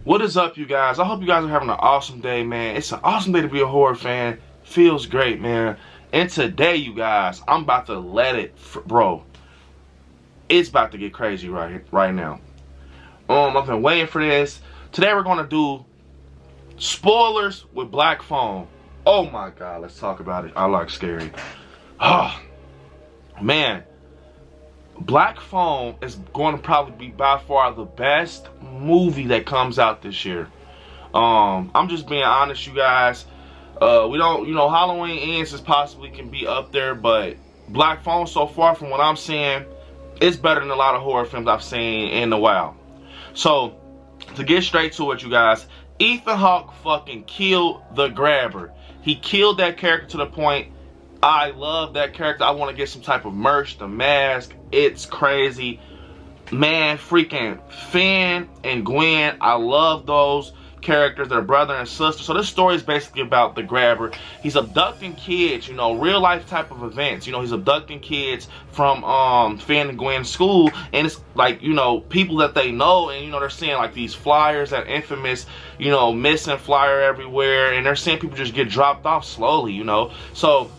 What is up, you guys? I hope you guys are having an awesome day, man. It's an awesome day to be a horror fan. Feels great, man. And today, you guys, I'm about to let it, bro. It's about to get crazy right now. I've been waiting for this. Today, we're gonna do spoilers with Black Phone. Oh my God, let's talk about it. I like scary. Oh, man. Black Phone is going to probably be by far the best movie that comes out this year. I'm just being honest, you guys. We don't, Halloween Ends is possibly can be up there, but Black Phone so far from what I'm seeing, it's better than a lot of horror films I've seen in a while. So, to get straight to it, you guys, Ethan Hawke fucking killed the Grabber. He killed that character to the point I love that character. I want to get some type of merch, the mask. It's crazy. Man, freaking Finn and Gwen, I love those characters. They're brother and sister. So this story is basically about the Grabber. He's abducting kids, real life type of events. He's abducting kids from Finn and Gwen's school, and it's like, people that they know, and they're seeing like these flyers, that infamous, missing flyer everywhere, and they're seeing people just get dropped off slowly, So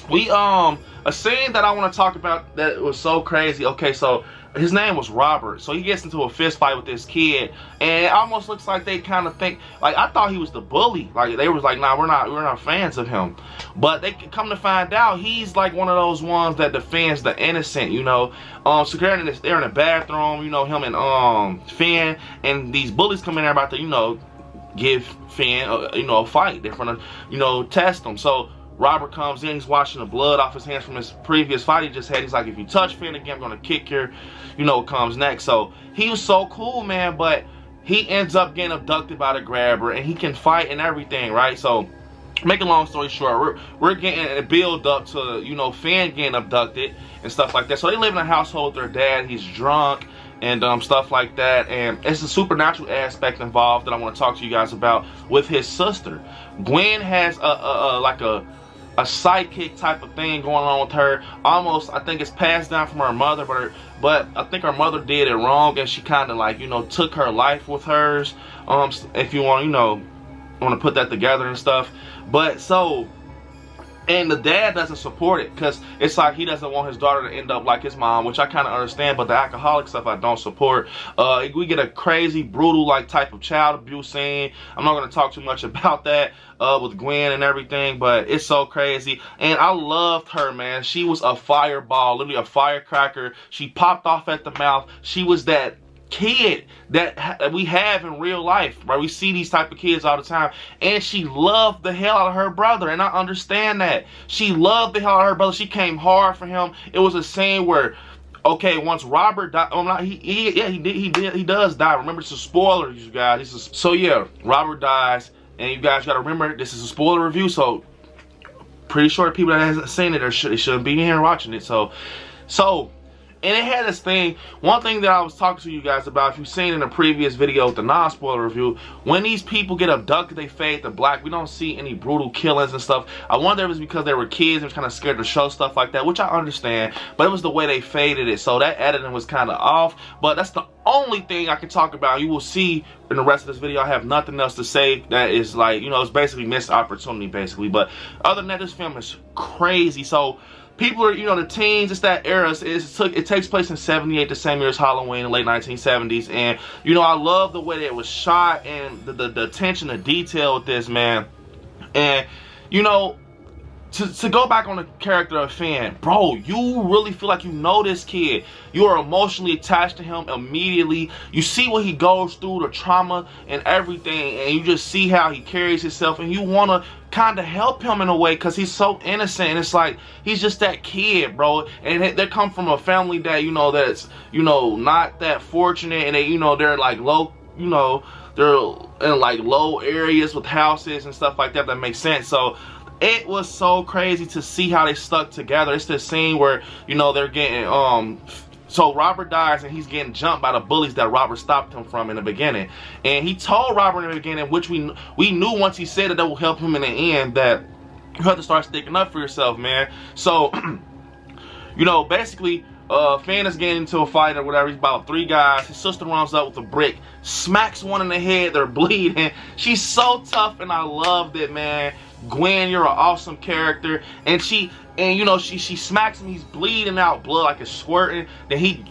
we a scene that I want to talk about that was so crazy. Okay, so his name was Robert. So he gets into a fist fight with this kid, and it almost looks like they kind of think, like, I thought he was the bully. Like, they was like, nah, we're not fans of him. But they come to find out he's like one of those ones that defends the innocent. So they're in the bathroom, him and Finn, and these bullies come in there about to give Finn a fight. They're gonna test him. So Robert comes in, he's washing the blood off his hands from his previous fight he just had. He's like, if you touch Finn again, I'm gonna kick your, what comes next. So he was so cool, man, but he ends up getting abducted by the Grabber, and he can fight and everything, right? So, making a long story short, we're getting a build up to, Finn getting abducted and stuff like that. So they live in a household with their dad. He's drunk and stuff like that, and it's a supernatural aspect involved that I want to talk to you guys about with his sister. Gwen has a sidekick type of thing going on with her. Almost, I think it's passed down from her mother, but I think her mother did it wrong, and she kind of like, took her life with hers. If you want, want to put that together and stuff. But so, and the dad doesn't support it because it's like he doesn't want his daughter to end up like his mom, which I kind of understand, but the alcoholic stuff I don't support. We get a crazy, brutal like type of child abuse scene. I'm not going to talk too much about that with Gwen and everything, but it's so crazy. And I loved her, man. She was a fireball, literally a firecracker. She popped off at the mouth. She was that kid that we have in real life, right? We see these type of kids all the time, and she loved the hell out of her brother, and I understand that. She loved the hell out of her brother. She came hard for him. It was a scene where, okay, once Robert died, he does die. Remember, it's a spoiler, you guys. So yeah, Robert dies, and you guys gotta remember this is a spoiler review, so pretty sure people that hasn't seen it, they shouldn't be in here watching it. So. And it had this thing, one thing that I was talking to you guys about, if you've seen in a previous video with the non-spoiler review, when these people get abducted, they fade to black. We don't see any brutal killings and stuff. I wonder if it's because they were kids and kind of scared to show stuff like that, which I understand, but it was the way they faded it. So that editing was kind of off, but that's the only thing I can talk about. You will see in the rest of this video, I have nothing else to say that is like, it's basically missed opportunity, basically. But other than that, this film is crazy. So people are, the teens, it's that era. It takes place in 78, the same year as Halloween, the late 1970s. And, I love the way that it was shot and the attention to detail with this, man. And, to go back on the character of Finn, bro, you really feel like you know this kid. You are emotionally attached to him immediately. You see what he goes through, the trauma and everything, and you just see how he carries himself, and you want to kind of help him in a way because he's so innocent, and it's like he's just that kid, bro. And they come from a family that, that's, not that fortunate, and they, they're like low, they're in like low areas with houses and stuff like that. That makes sense. So it was so crazy to see how they stuck together. It's this scene where, they're getting, so Robert dies and he's getting jumped by the bullies that Robert stopped him from in the beginning. And he told Robert in the beginning, which we knew once he said it, that will help him in the end, that you have to start sticking up for yourself, man. So, basically, Finn is getting into a fight or whatever. He's about 3 guys. His sister runs up with a brick, smacks one in the head. They're bleeding. She's so tough, and I loved it, man. Gwen, you're an awesome character. And you know, she smacks him. He's bleeding out blood, like it's squirting. Then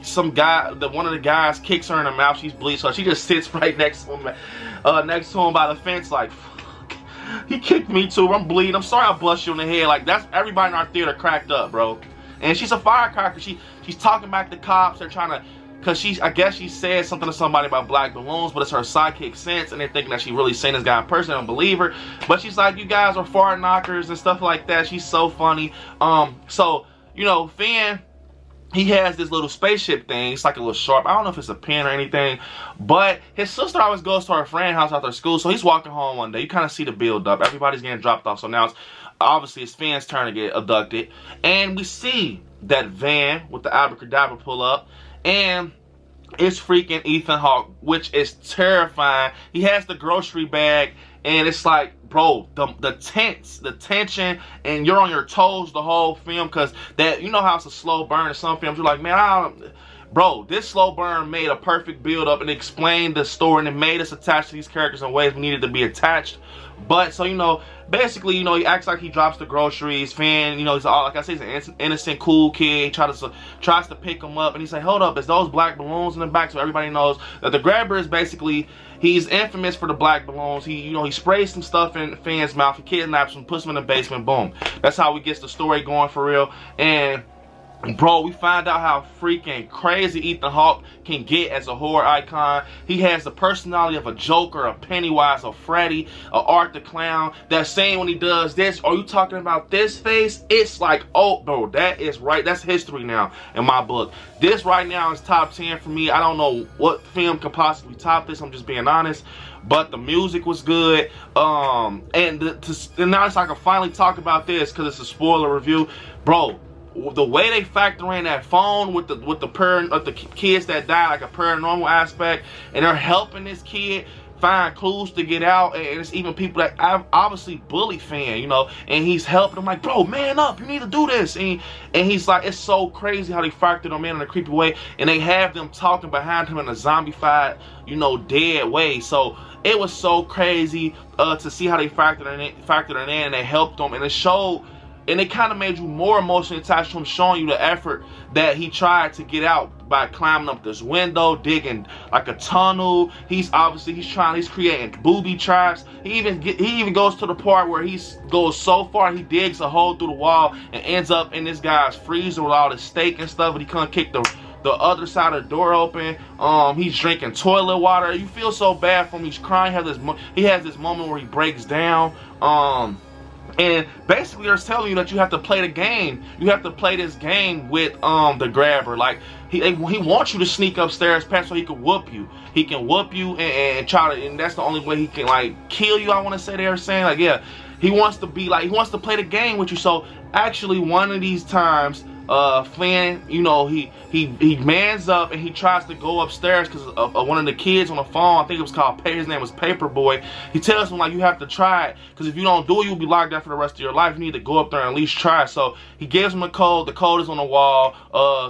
one of the guys kicks her in the mouth. She's bleeding, so she just sits right next to him by the fence, like, fuck. He kicked me too. I'm bleeding. I'm sorry I bust you in the head. Like, that's everybody in our theater cracked up, bro. And she's a firecracker. She's talking back to cops. They're trying to, cause I guess she said something to somebody about black balloons, but it's her sidekick Sense, and they're thinking that she really seen this guy in person. I don't believe her. But she's like, you guys are fart knockers and stuff like that. She's so funny. So, you know, Finn, he has this little spaceship thing. It's like a little sharp. I don't know if it's a pen or anything. But his sister always goes to her friend's house after school. So he's walking home one day. You kind of see the build up. Everybody's getting dropped off. So now it's obviously it's Finn's turn to get abducted. And we see that van with the abracadabra pull up. And it's freaking Ethan Hawke, which is terrifying. He has the grocery bag. And it's like, bro, the tension, and you're on your toes the whole film, because that, you know how it's a slow burn in some films. You're like, man, bro, this slow burn made a perfect build up and explained the story, and it made us attached to these characters in ways we needed to be attached. But, so, you know, basically, you know, he acts like he drops the groceries. Finn, you know, he's all, like I said, he's an innocent, cool kid. He tries to pick him up, and he's like, hold up, is those black balloons in the back? So everybody knows that the grabber is basically, he's infamous for the black balloons. He, you know, he sprays some stuff in Finn's mouth. He kidnaps him, puts him in the basement. Boom. That's how we get the story going for real. And bro, we find out how freaking crazy Ethan Hawke can get as a horror icon. He has the personality of a Joker, a Pennywise, a Freddy, a Art the Clown. That saying when he does this, are you talking about this face? It's like, oh, bro, that is right. That's history now in my book. This right now is top 10 for me. I don't know what film could possibly top this. I'm just being honest. But the music was good. And now it's like I can finally talk about this because it's a spoiler review. Bro, the way they factor in that phone with the kids that die, like a paranormal aspect, and they're helping this kid find clues to get out, and it's even people that obviously bully Finn, you know, and he's helping them, like, bro, man up, you need to do this, and he's like, it's so crazy how they factored them in a creepy way, and they have them talking behind him in a zombified, you know, dead way. So it was so crazy to see how they factored it in, and they helped them, and it showed. And it kind of made you more emotionally attached to him, showing you the effort that he tried to get out by climbing up this window, digging like a tunnel. He's creating booby traps. He even goes to the part where he goes so far, he digs a hole through the wall and ends up in this guy's freezer with all the steak and stuff, but he couldn't kick the other side of the door open. He's drinking toilet water. You feel so bad for him. He's crying. He has this moment where he breaks down. And basically they're telling you that you have to play the game. You have to play this game with the grabber. Like he wants you to sneak upstairs past so he can whoop you. He can whoop you and try to, and that's the only way he can like kill you. I want to say they're saying, like, yeah, he wants to play the game with you. So actually one of these times, Finn, you know, he mans up and he tries to go upstairs because one of the kids on the phone, I think it was called, his name was Paperboy. He tells him, like, you have to try it, because if you don't do it, you'll be locked out for the rest of your life. You need to go up there and at least try. So he gives him a code. The code is on the wall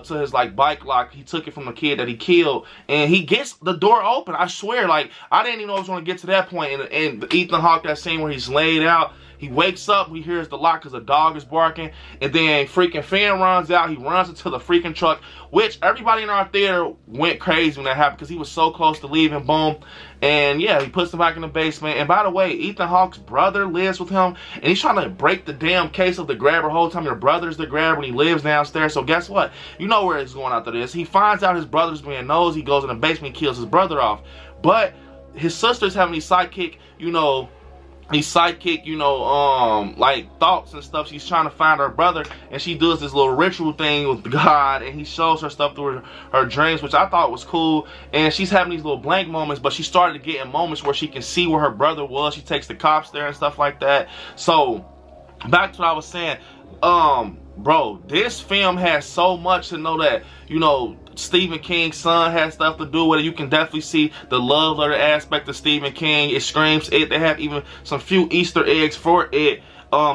to his like bike lock. He took it from the kid that he killed, and he gets the door open. I swear, like, I didn't even know I was going to get to that point. And Ethan Hawke, that scene where he's laid out, he wakes up, he hears the lock because a dog is barking, and then freaking Finn runs out. He runs into the freaking truck, which everybody in our theater went crazy when that happened because he was so close to leaving. Boom. And yeah, he puts him back in the basement. And by the way, Ethan Hawke's brother lives with him, and he's trying to break the damn case of the grabber. The whole time your brother's the grabber, and he lives downstairs. So guess what? You know where it's going after this. He finds out his brother's being nosy. He goes in the basement and kills his brother off. But his sister's having these sidekick, like thoughts and stuff. She's trying to find her brother, and she does this little ritual thing with God, and he shows her stuff through her dreams, which I thought was cool. And she's having these little blank moments, but she started to get in moments where she can see where her brother was. She takes the cops there and stuff like that. So back to what I was saying, bro, this film has so much to know that, you know, Stephen King's son has stuff to do with it. You can definitely see the love letter aspect of Stephen King. It screams it. They have even some few Easter eggs for it.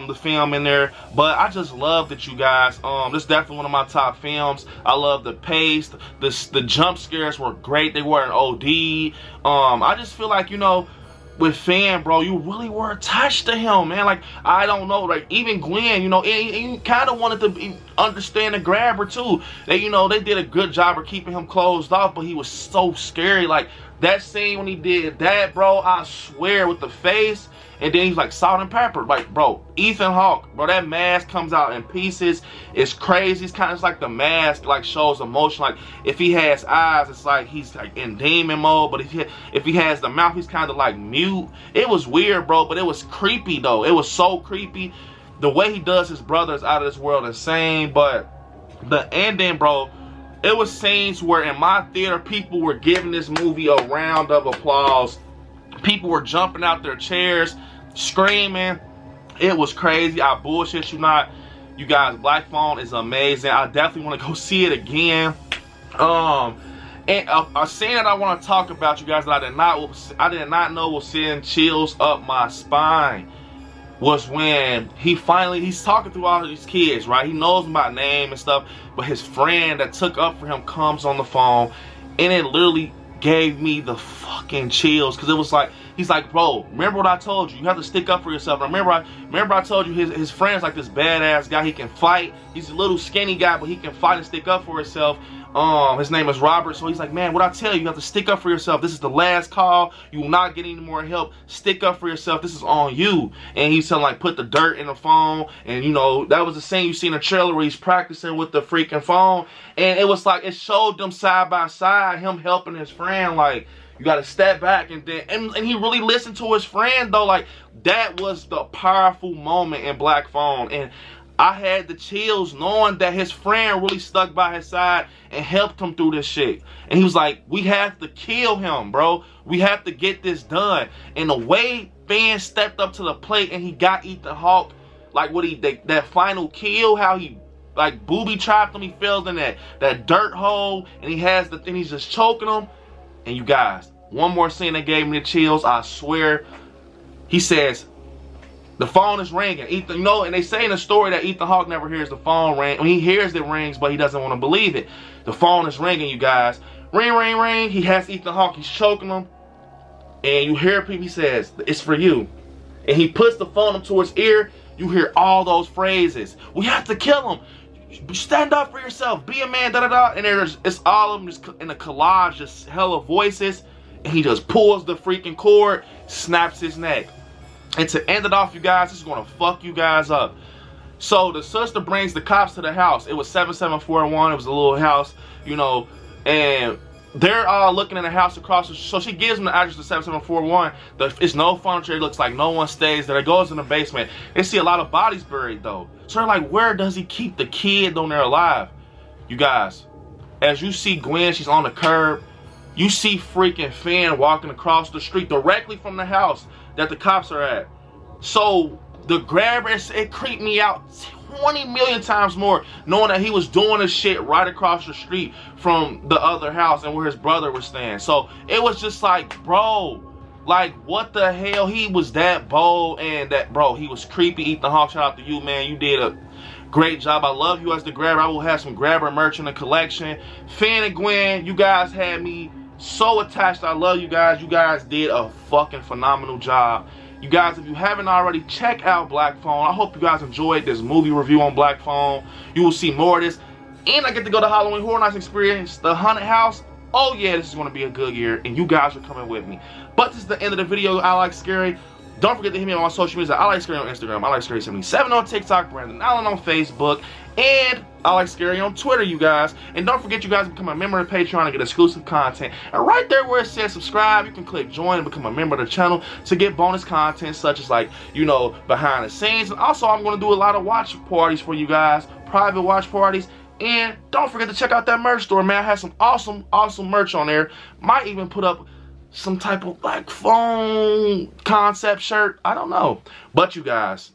the film in there. But I just love that, you guys. This is definitely one of my top films. I love the pace. The jump scares were great. They weren't OD. I just feel like, you know, with Fan, bro, you really were attached to him, man. Like, I don't know, like, even Gwen, you know, he kind of wanted to understand the grabber too. They, you know, they did a good job of keeping him closed off, but he was so scary. Like, that scene when he did that, bro, I swear, with the face, and then he's like salt and pepper. Like, bro, Ethan Hawke, bro, that mask comes out in pieces. It's crazy. It's kind of like the mask like shows emotion. Like, if he has eyes, it's like he's like in demon mode. But if he has the mouth, he's kind of like mute. It was weird, bro, but it was creepy though. It was so creepy. The way he does his brother is out of this world insane. But the ending, bro, it was scenes where in my theater people were giving this movie a round of applause. People were jumping out their chairs, screaming. It was crazy. I bullshit you not. You guys, Black Phone is amazing. I definitely want to go see it again. And a scene that I want to talk about, you guys, that I did not know will send chills up my spine, was when he's talking to all of these kids, right? He knows them by name and stuff, but his friend that took up for him comes on the phone, and it literally gave me the fucking chills, because it was like, he's like, bro, remember what I told you? You have to stick up for yourself. Remember I told you his friend's like this badass guy. He can fight. He's a little skinny guy, but he can fight and stick up for himself. His name is Robert. So he's like, man, what I tell you, you have to stick up for yourself. This is the last call. You will not get any more help. Stick up for yourself. This is on you. And he's telling, like, put the dirt in the phone. And, you know, that was the scene you see in the trailer where he's practicing with the freaking phone. And it was like, it showed them side by side, him helping his friend. Like, you got to step back. And then, and he really listened to his friend, though. Like, that was the powerful moment in Black Phone. And I had the chills knowing that his friend really stuck by his side and helped him through this shit. And he was like, we have to kill him, bro. We have to get this done. And the way Fan stepped up to the plate and he got Ethan Hawke, like what that final kill, how he like booby trapped him, he fell in that dirt hole, and he has the thing, he's just choking him. And you guys, one more scene that gave me the chills, I swear. He says, the phone is ringing. Ethan, you know, and they say in the story that Ethan Hawke never hears the phone ring. I mean, he hears it rings, but he doesn't want to believe it. The phone is ringing, you guys. Ring, ring, ring. He has Ethan Hawke. He's choking him. And you hear people, he says, it's for you. And he puts the phone up to his ear. You hear all those phrases. We have to kill him. Stand up for yourself. Be a man, da-da-da. And it's all of them just in a collage, just hella voices. And he just pulls the freaking cord, snaps his neck. And to end it off, you guys, this is going to fuck you guys up. So the sister brings the cops to the house. It was 7741. It was a little house, you know, and they're all looking in the house across. So she gives them the address to 7741. It's no furniture. It looks like no one stays there. It goes in the basement. They see a lot of bodies buried, though. So they're like, where does he keep the kid when they're alive? You guys, as you see Gwen, she's on the curb. You see freaking Fan walking across the street directly from the house that the cops are at. So the grabber, it creeped me out 20 million times more, knowing that he was doing this shit right across the street from the other house and where his brother was staying. So it was just like, bro, like, what the hell? He was that bold, and that, bro, he was creepy. Ethan Hawke, shout out to you, man. You did a great job. I love you as the grabber. I will have some grabber merch in the collection. Fan and Gwen, you guys had me so attached. I love you guys. You guys did a fucking phenomenal job. You guys, if you haven't already, check out Black Phone. I hope you guys enjoyed this movie review on Black Phone. You will see more of this. And I get to go to Halloween Horror Nights experience the haunted house. Oh yeah, this is going to be a good year, and you guys are coming with me. But this is the end of the video. I Like Scary. Don't forget to hit me on my social media. I Like Scary on Instagram. I Like Scary 77 on TikTok. Brandon Allen on Facebook. And I Like Scary on Twitter, you guys. And don't forget, you guys, to become a member of Patreon and get exclusive content. And right there where it says subscribe, you can click join and become a member of the channel to get bonus content such as, like, you know, behind the scenes. And also, I'm going to do a lot of watch parties for you guys. Private watch parties. And don't forget to check out that merch store, man. I have some awesome, awesome merch on there. Might even put up some type of Black Phone concept shirt. I don't know. But you guys,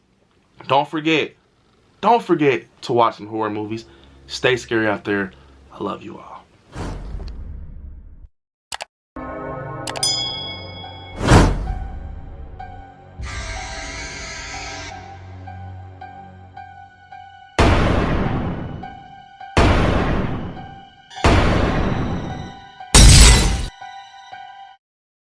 don't forget to watch some horror movies. Stay scary out there. I love you all.